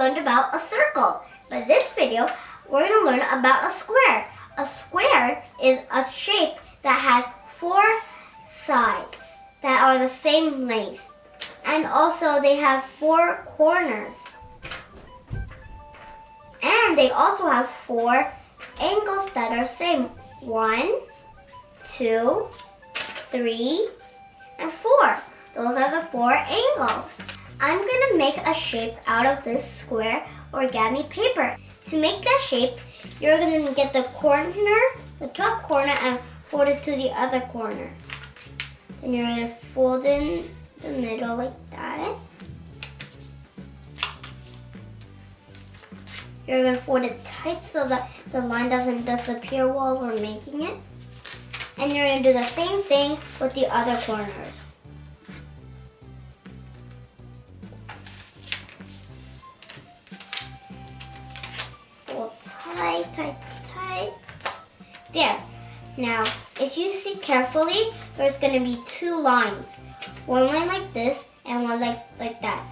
learned about a circle. But this video, we're going to learn about a square. A square is a shape that has 4 sides that are the same length. And also they have 4 corners. And they also have 4 angles that are same. 1, 2, 3, and 4. Those are the 4 angles. I'm going to make a shape out of this square origami paper. To make that shape, you're going to get the corner, the top corner, and fold it to the other corner. Then you're going to fold in the middle like that. You're going to fold it tight so that the line doesn't disappear while we're making it. And you're going to do the same thing with the other corners. Fold tight, tight, tight. There. Now, if you see carefully, there's going to be 2 lines. One line like this and one like that.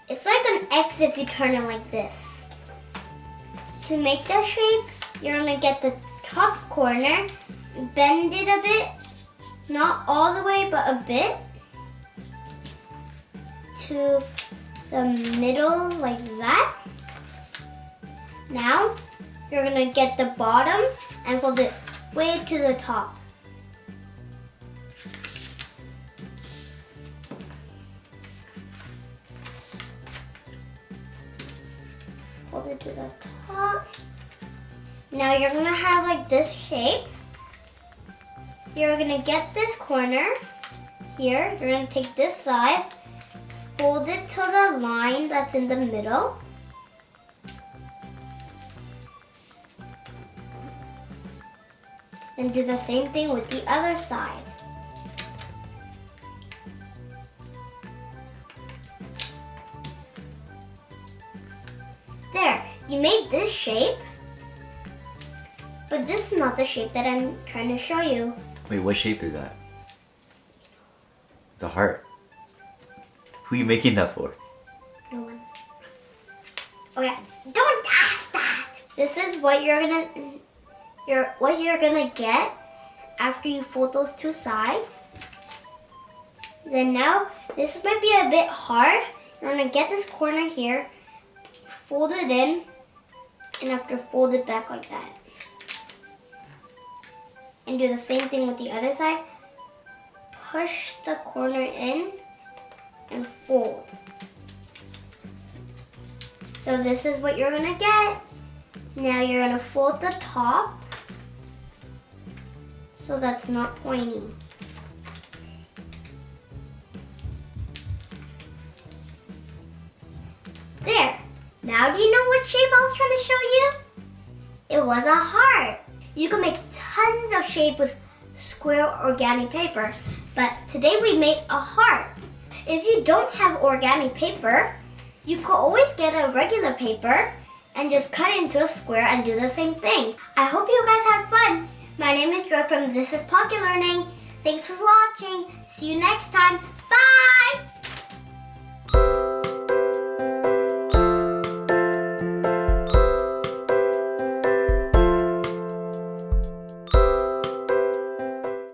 It's like an X if you turn it like this. To make that shape, you're going to get the top corner, bend it a bit, not all the way, but a bit, to the middle like that. Now, you're going to get the bottom and fold it way to the top. Fold it to the top. Now you're going to have like this shape. You're going to get this corner here. You're going to take this side, fold it to the line that's in the middle. And do the same thing with the other side. There, you made this shape, but this is not the shape that I'm trying to show you. Wait, what shape is that? It's a heart. Who are you making that for? No one. Okay, don't ask that. This is what you're gonna get after you fold those 2 sides. Then now, this might be a bit hard. You're gonna get this corner here, fold it in, and after fold it back like that. And do the same thing with the other side. Push the corner in and fold. So this is what you're gonna get. Now you're gonna fold the top so that's not pointy. There. Now do you know what shape I was trying to show you? It was a heart. You can make tons of shape with square origami paper, but today we made a heart. If you don't have origami paper, you could always get a regular paper and just cut it into a square and do the same thing. I hope you guys had fun. My name is Joy from This is Pocket Learning. Thanks for watching. See you next time. Bye!